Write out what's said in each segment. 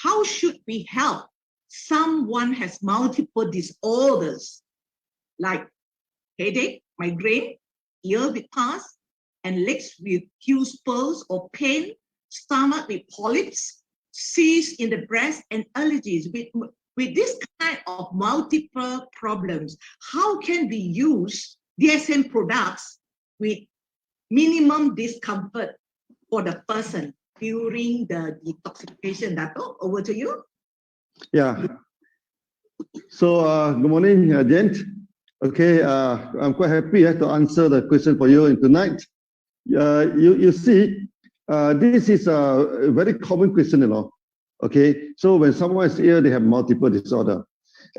how should we help someone has multiple disorders like headache, migraine, ear with pus, and legs with huge spurs or pain, stomach with polyps, cysts in the breast, and allergies. With this kind of multiple problems, how can we use DSM products with minimum discomfort for the person during the detoxification? Dato, over to you. Yeah. So good morning, gent. Okay, I'm quite happy to answer the question for you tonight. You see, this is a very common question, Okay, so when someone is ill, they have multiple disorder.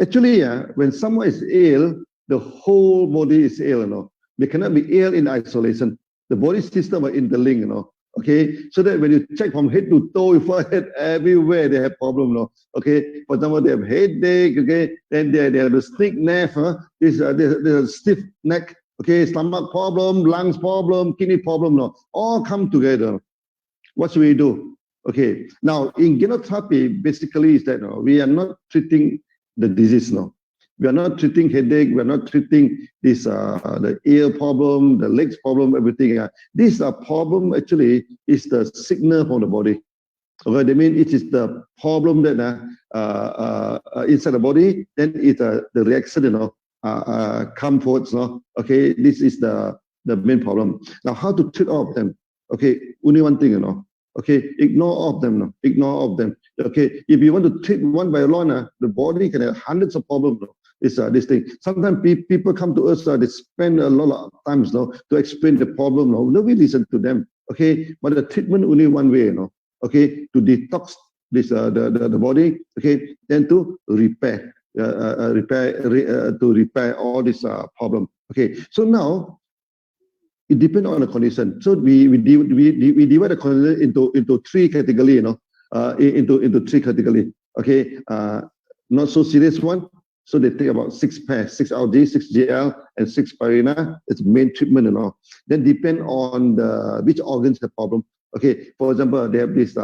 Actually, when someone is ill, the whole body is ill, They cannot be ill in isolation. The body system are interlinked, Okay, so that when you check from head to toe, forehead, everywhere they have problem, Okay, for example, they have headache, okay, then they have the stiff neck, there's a stiff neck, okay, stomach problem, lungs problem, kidney problem, all come together. What should we do? Okay, now in genotherapy, basically is that we are not treating the disease, We are not treating headache, we are not treating this the ear problem, the legs problem, everything. This problem actually is the signal from the body. Okay, that means it is the problem that inside the body, then it's the reaction, come forwards, Okay, this is the main problem. Now, how to treat all of them? Okay, only one thing, Okay, ignore all of them, ignore all of them. Okay, if you want to treat one by one, the body can have hundreds of problems. This thing. Sometimes people come to us, they spend a lot of times to explain the problem. Nobody listen to them. Okay, but the treatment only one way, Okay, to detox this the body. Okay, then to repair, to repair all this problem. Okay, so now it depends on the condition. So we divide the condition into three category, into three category. Okay, not so serious one. So they take about 6 pairs, 6 LD, 6 GL, and 6 Parina. It's main treatment, Then depend on which organs have problem. Okay, for example, they have this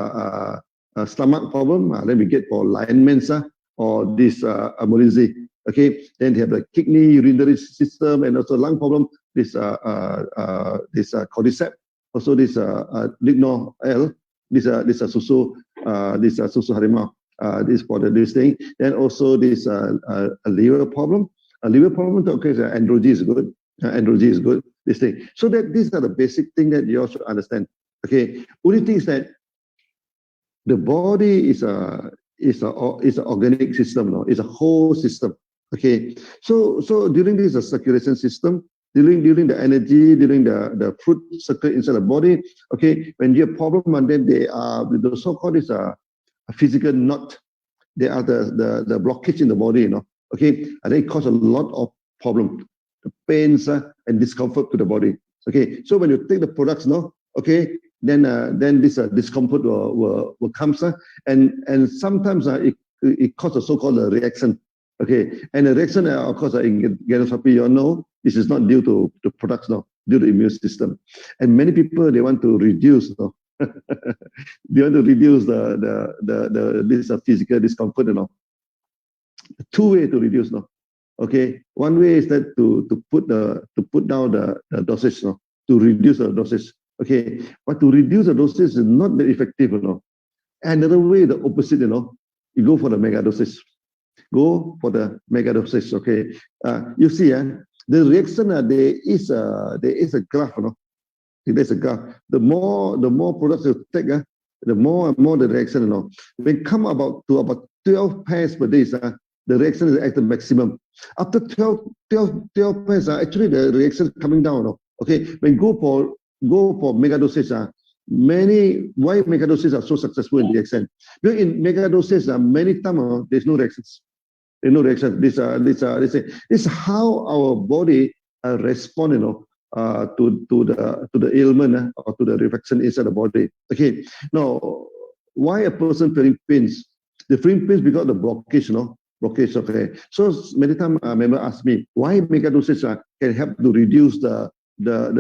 stomach problem. Then we get for Lionman's or this Amorizi. Okay, then they have the kidney, urinary system, and also lung problem. This cordyceps, also this ligno L, this susu harimau. This for this thing. Then also this liver problem. A liver problem, okay, androgy is good. Androgy is good. This thing. So that these are the basic thing that you also understand. Okay. Only thing is that the body is an organic system. It's a whole system. Okay. So during this circulation system, during the energy, during the fruit circle inside the body. Okay. When you have problem, and then they are the so-called is a physical knot. They are the blockage in the body, Okay, and they cause a lot of problem, pains and discomfort to the body. Okay, so when you take the products, Okay, then this discomfort will come, and sometimes it causes a so-called reaction. Okay, and the reaction, of course, in genotherapy, this is not due to the products, due to the immune system, and many people they want to reduce, they want to reduce this physical discomfort, Two ways to reduce, Okay, one way is that to put down the dosage, to reduce the dosage. Okay, but to reduce the dosage is not very effective, Another way, the opposite, you go for the mega dosage. Go for the mega dosage. Okay, you see, the reaction there is a graph, There's a graph. The more products you take, the more and more the reaction, When come about 12 pairs per day, the reaction is at the maximum. After 12 pairs, actually the reaction is coming down. Okay, when go for mega dosage, why mega doses are so successful in the reaction? Because in mega doses, many times there's no reactions. There's no reaction. This is how our body respond, to the ailment or to the reaction inside the body. Okay. Now, why a person feeling pains? The feeling pains because of the blockage, blockage. Okay. So many times a member ask me why mega dosage can help to reduce the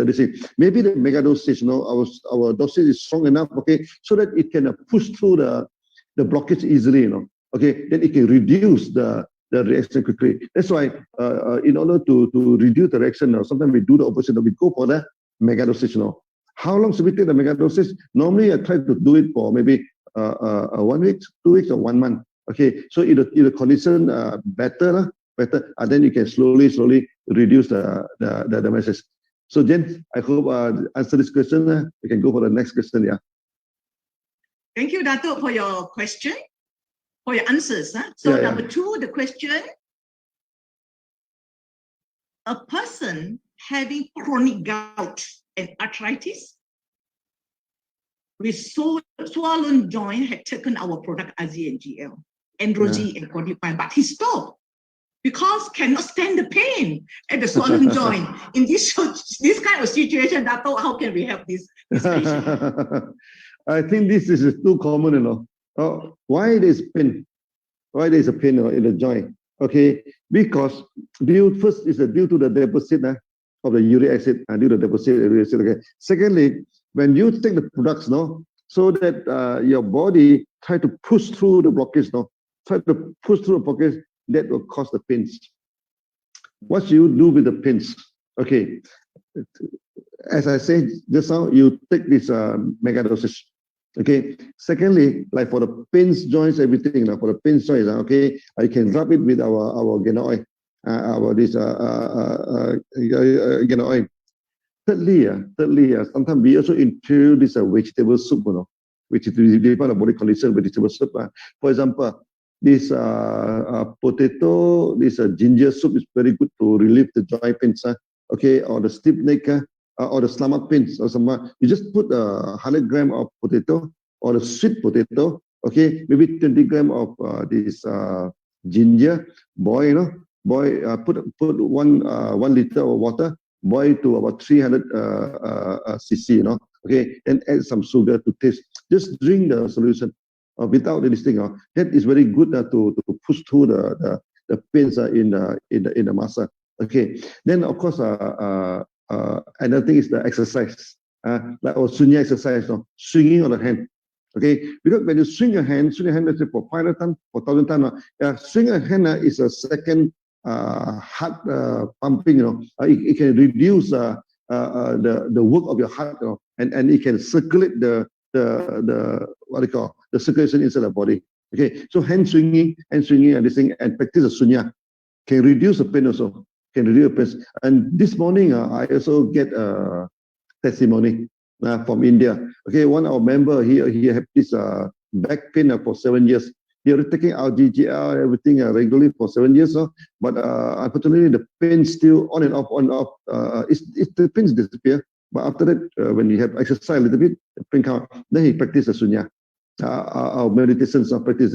disease. Maybe the mega dosage, our dosage is strong enough, okay, so that it can push through the blockage easily, okay, then it can reduce the reaction quickly. That's why in order to reduce the reaction, sometimes we do the opposite, we go for the mega dosage. How long should we take the mega dosage? Normally I try to do it for maybe 1 week, 2 weeks, or 1 month. Okay, so if the condition better, then you can slowly reduce the message. So Jen, I hope answer this question. We can go for the next question. Yeah. Thank you, Dato, for your question, for your answers. So number 2, the question: a person having chronic gout and arthritis with swollen joint had taken our product RZNGL, Androgy, and Codifine, but he stopped because cannot stand the pain at the swollen joint. In this kind of situation, Dato, how can we help this patient? I think this is too common, why there's pain? Why there's a pain in the joint? Okay, because first is due to the deposit of the uric acid, due to the deposit of the uric acid. Okay. Secondly, when you take the products, so that your body try to push through the blockage, try to push through the blockage, that will cause the pains. What you do with the pains? Okay, as I said just now, you take this mega dosage. Okay. Secondly, like for the pains joints, everything, for the pains joints, okay, I can rub it with our Gena oil, Gena oil. Thirdly, sometimes we also introduce this vegetable soup, which is depend on body condition, vegetable soup. For example, this potato, this ginger soup is very good to relieve the joint pains, okay, or the stiff neck, or the stomach pains, or some. You just put 100 grams of potato or the sweet potato, okay, maybe 20 grams of this ginger, boil, put 1 liter of water, boil to about 300 cc, okay, and add some sugar to taste. Just drink the solution without this thing. That is very good to push through the pains in the muscle. Okay, then of course another thing is the exercise, like our sunya exercise, swinging on the hand. Okay, because when you swing your hand, let's say for 500 times, for 1,000 times, swing a hand is a second heart pumping. It can reduce the work of your heart, and it can circulate the what do you call, the circulation inside the body. Okay, so hand swinging and this thing, and practice the sunya can reduce the pain also. Can reduce the pain. And this morning I also get a testimony from India. Okay, one of our member, he had this back pain for 7 years. He was taking our GGL, everything regularly for 7 years. But unfortunately, the pain still on and off. The pains disappear. But after that, when he have exercise a little bit, the pain come. Then he practice the sunya, our meditations of practice.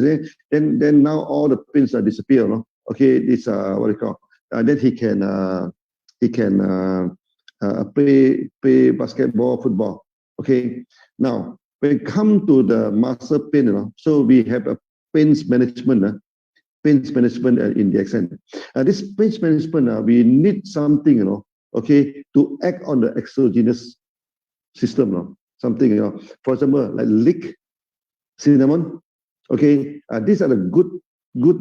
Then now all the pains disappear. Okay, this what do you call? Then he can play basketball, football. Okay. Now when it come to the muscle pain, so we have a pains management in the accent. This pains management, we need something, okay, to act on the exogenous system, something, for example, like leek, cinnamon. Okay, these are the good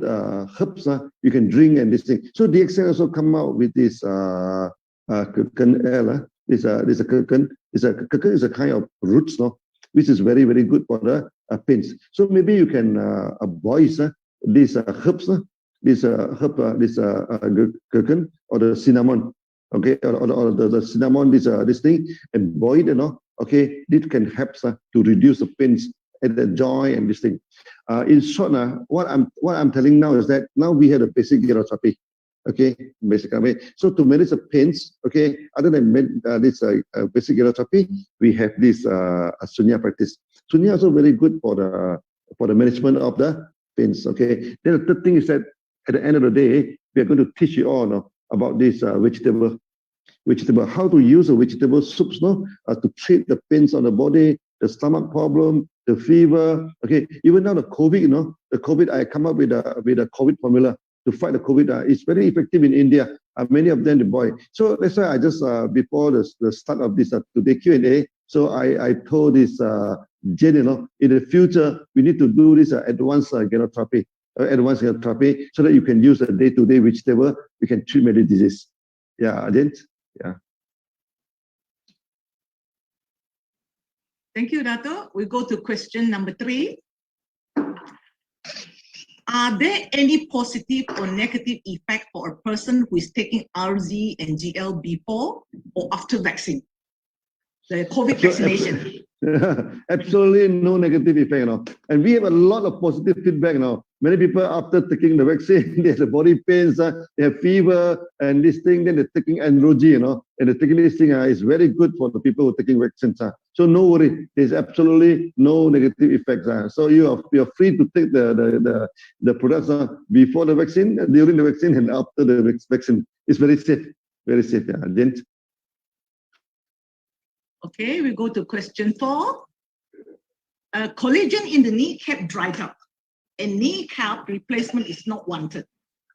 herbs you can drink and this thing. So the accent also come out with this kirkan. This kirkan is a kind of roots, which is very, very good for the pains. So maybe you can boil these herbs, this kirkan or the cinnamon, okay, or the cinnamon, this thing, and boil it, okay, it can help to reduce the pains at the joint and this thing. In short, what I'm telling now is that now we have a basic therapy. Okay, basically. So to manage the pains, okay, other than this basic therapy, we have this sunya practice. Sunya also very good for the management of the pains. Okay. Then the third thing is that at the end of the day, we are going to teach you all about this vegetable, how to use the vegetable soups, to treat the pains on the body, the stomach problem, the fever. Okay, even now the COVID, I come up with a COVID formula to fight the COVID. It's very effective in India. Many of them deploy. So that's why I just before the start of this today Q&A, So I told this Jen, in the future, we need to do this advanced genotherapy, so that you can use a day-to-day vegetable, we can treat many diseases. Yeah, Jen? Yeah. Thank you, Dato. We go to question number 3. Are there any positive or negative effect for a person who is taking RZ and GL before or after vaccine? The COVID vaccination. Absolutely no negative effect, and we have a lot of positive feedback now. Many people after taking the vaccine, they have body pains, they have fever, and this thing. Then they're taking androgy, and they're taking this thing. Is very good for the people who are taking vaccines. So no worry, there's absolutely no negative effects. So you're free to take the products before the vaccine, during the vaccine, and after the vaccine. It's very safe, Jent. Okay, we go to question 4. Collagen in the kneecap dried up and kneecap replacement is not wanted.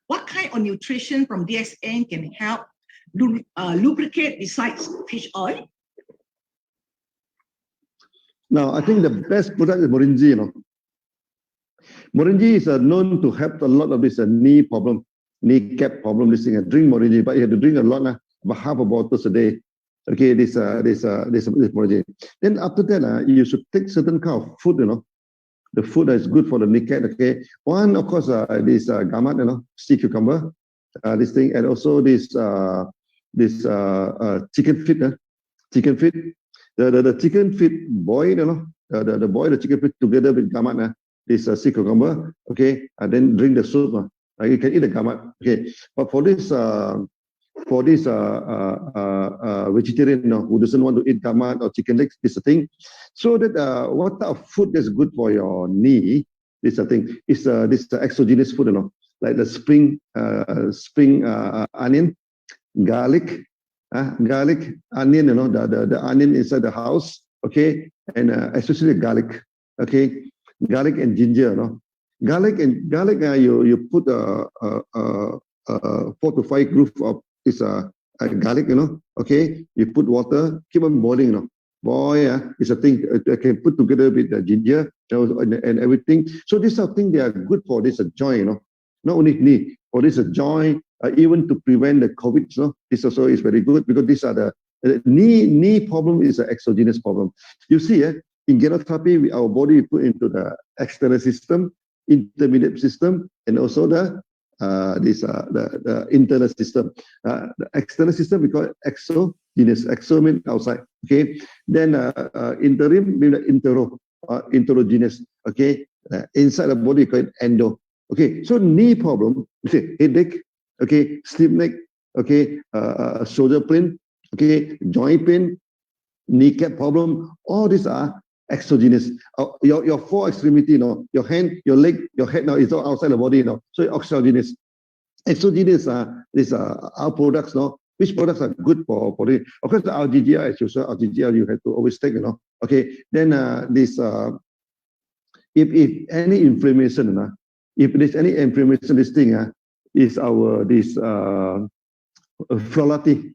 What kind of nutrition from DXN can help lubricate besides fish oil? Now, I think the best product is Morinji, Morinji is known to help a lot of this knee problem, kneecap problem, this thing. Drink Morinji, but you have to drink a lot, about half a bottle a day. Okay, this Morinji. Then after that, you should take certain kind of food, the food that is good for the kneecap. Okay, one of course this gamat, sea cucumber, this thing, and also this chicken feet, chicken feet. The chicken feet boiled, the boiled the chicken feet together with gamat, this sea cucumber. Okay, and then drink the soup. You can eat the gamat. Okay, but for this vegetarian who doesn't want to eat gamat or chicken legs, this is the thing. So that what type of food is good for your knee? This is the thing. Is this exogenous food, like the spring onion, garlic, onion, the onion inside the house. Okay, and especially garlic. Okay, garlic and ginger. Garlic, you put 4 to 5 group of this garlic, okay, you put water, keep on boiling, boil, it's a thing I can put together with the ginger and everything. So these are things they are good for this joint, not only knee, for this joint, even to prevent the COVID, this also is very good, because these are the knee problem is an exogenous problem. You see, in genotherapy, our body put into the external system, intermediate system, and also the internal system. The external system we call it exogenous. Exo means outside. Okay. Then interim means enterogenous. Okay. Inside the body we call it endo. Okay. So knee problem, you see, headache. Okay. Sleep neck. Okay. Shoulder pain. Okay. Joint pain. Kneecap problem. All these are exogenous. Your 4 extremity, your hand, your leg, your head now is all outside the body, so exogenous. Exogenous these are our products, which products are good for it. Of course, the RGGR, as usual, RGGR you have to always take, Okay, then this if any inflammation, if there's any inflammation, this thing is our this florati.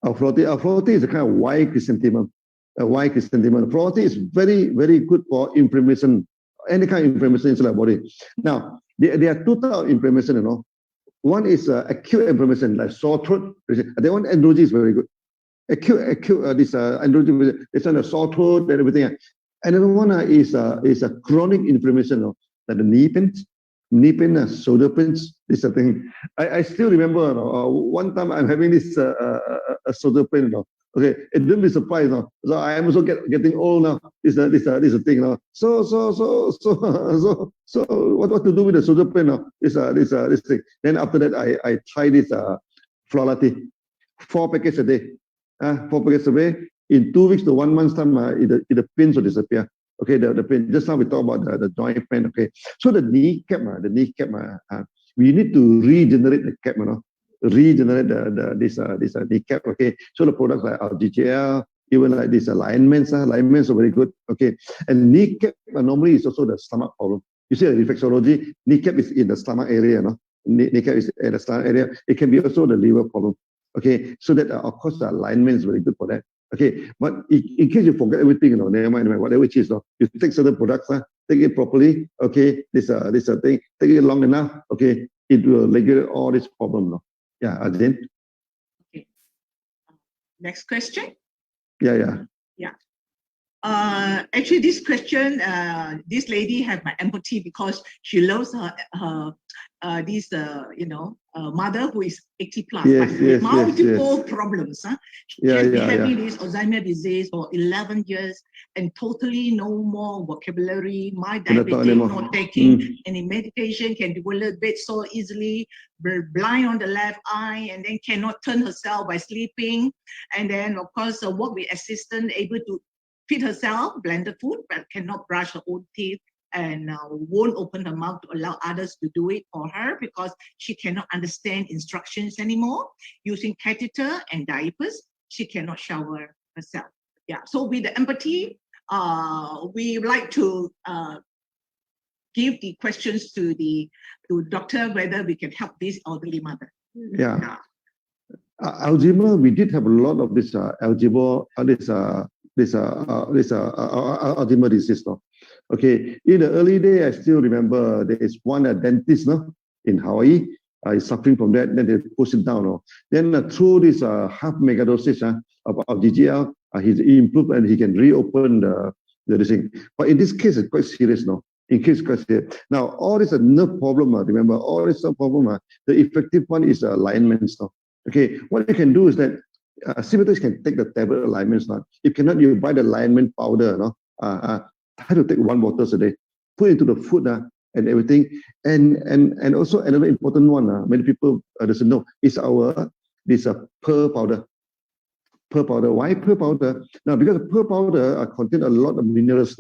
Our florati is a kind of white chrysanthemum. White chrysanthemum. Florati is very, very good for inflammation, any kind of inflammation inside the body. Now, there are 2 types of inflammation, One is acute inflammation, like sore throat. That one, androgy is very good. Acute, this androgy, it's on a sore throat and everything. Another one is a chronic inflammation, like the knee pains, shoulder pains, this thing. I still remember one time I'm having this shoulder pain, Okay, and don't be surprised now. So I am also getting old now. This is a thing now. So what to do with the shoulder pain now? This thing. Then after that I try this Florati, 4 packets a day. 4 packets a day. In 2 weeks to 1 month's time, the pains will disappear. Okay, the pain. Just now we talk about the joint pain. Okay, so the kneecap, we need to regenerate the cap, regenerate this kneecap. Okay, so the products like GGL, even like this alignments are very good. Okay, and kneecap normally is also the stomach problem. You see the reflexology, kneecap is in the stomach area, kneecap is in the stomach area. It can be also the liver problem. Okay, so that of course the alignment is very good for that. Okay, but in case you forget everything, never mind, whatever it is, you take certain products, take it properly, okay, this thing, take it long enough, okay, it will regulate all this problem. Yeah, Ajin. Okay. Next question. Yeah. Actually, this question, this lady have my empathy because she loves her mother who is 80 plus, yes, but with multiple yes. problems. She Yeah, has been yeah, having this Alzheimer's disease for 11 years and totally no more vocabulary. My diabetic, not taking any medication, can develop bed so easily, blind on the left eye, and then cannot turn herself by sleeping. And then, of course, work with assistant, able to feed herself, blend the food, but cannot brush her own teeth and won't open her mouth to allow others to do it for her because she cannot understand instructions anymore. Using catheter and diapers, she cannot shower herself. Yeah, so with the empathy, we like to give the questions to doctor whether we can help this elderly mother. Yeah. Alzheimer, we did have a lot of this Alzheimer disease. Okay, in the early day, I still remember there is one dentist in Hawaii. Is suffering from that. Then they push it down. Then through this half megadoses of GGL, he improved and he can reopen the thing. But in this case, it's quite serious now. In case quite serious. Now, all this nerve problem. Remember, all this problem. The effective one is alignments. Okay, what you can do is that symptoms can take the tablet alignments. If cannot, you buy the alignment powder. Try to take 1 bottle a day. Put into the food and everything. And also another important one. Many people doesn't know is this pearl powder. Pearl powder. Why pearl powder? Now because pearl powder contain a lot of minerals.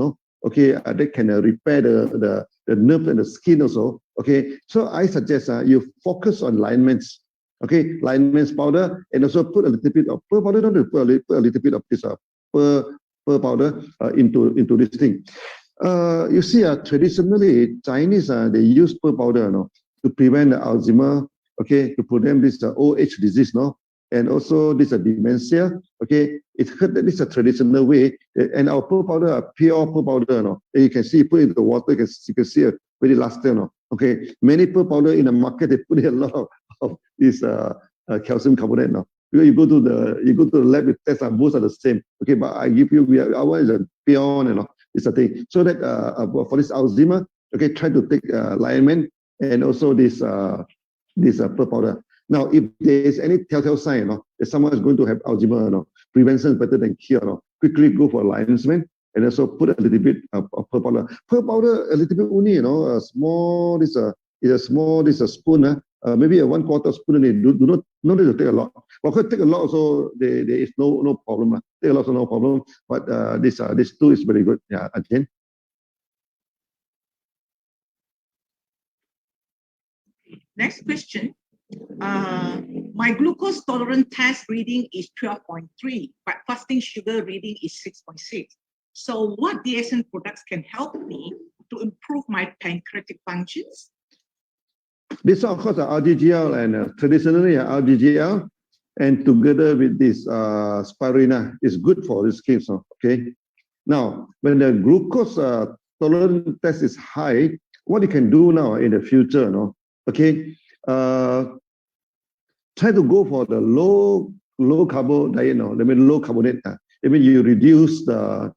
Okay, they can repair the nerve and the skin also. Okay, so I suggest you focus on alignments. Okay, alignments powder, and also put a little bit of pearl powder. Don't put a little bit of this pearl powder into this thing. You see, traditionally Chinese they use pearl powder to prevent Alzheimer. Okay, to prevent this old age disease. And also this dementia. Okay, it's heard that this is a traditional way, and our pearl powder, pure pearl powder. You can see, put it in the water, you can see a very luster. Okay, many pearl powder in the market, they put a lot of this calcium carbonate. You go to the lab, it tests, both are the same. Okay, but I give you, our is a pure one. It's a thing. So that for this Alzheimer, okay, try to take alignment and also this pearl powder. Now, if there is any telltale sign, that someone is going to have Alzheimer, prevention is better than cure. Quickly go for alignment and also put a little bit of pearl powder. Pearl powder, a little bit only, a small, this a spoon, maybe a 1/4 spoon. Do not need to take a lot. Of course, take a lot also, there is no problem. Take a lot, so no problem. But this too is very good. Yeah, again. Next question. My glucose tolerance test reading is 12.3, but fasting sugar reading is 6.6. So what DSM products can help me to improve my pancreatic functions? This, of course, RGGL and traditionally RGGL, and together with this spirulina is good for this case. Okay. Now, when the glucose tolerance test is high, what you can do now in the future, okay, try to go for the low carbo diet. I mean low carbonate. I mean you reduce the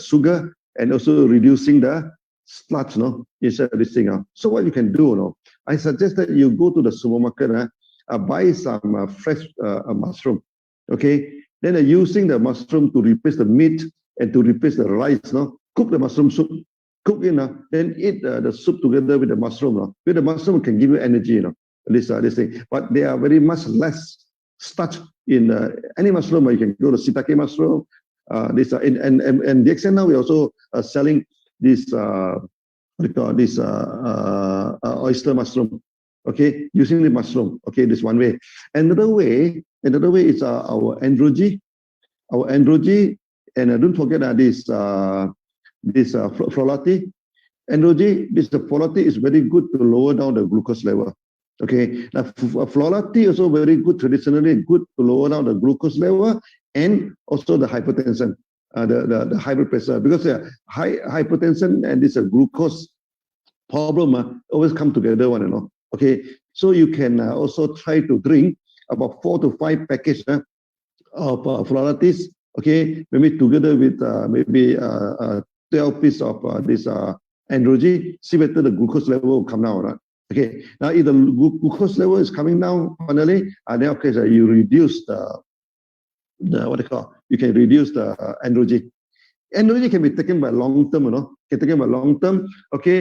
sugar and also reducing the starch, instead of this thing. So what you can do, I suggest that you go to the supermarket, buy some fresh mushroom. Okay, then using the mushroom to replace the meat and to replace the rice. Cook the mushroom soup. Cook in, then eat the soup together with the mushroom. With the mushroom can give you energy, this thing. But they are very much less starch in any mushroom. You can go to shiitake mushroom. And the extent now we're also selling this oyster mushroom. Okay, using the mushroom. Okay, this one way. Another way is our androgy. Our androgy, and don't forget this folate. Androgy, this folate is very good to lower down the glucose level. Okay, now folate also very good, traditionally good to lower down the glucose level and also the hypertension, the high blood pressure, because hypertension and this glucose problem always come together one, okay. So you can also try to drink about 4 to 5 packets of Floritis, okay, maybe together with maybe 12 pieces of this androgen, see whether the glucose level will come down or not. Okay, now if the glucose level is coming down finally, then okay, so you reduce the what they call, you can reduce the androgen. Androgen can be taken by long term, can be taken by long term, okay.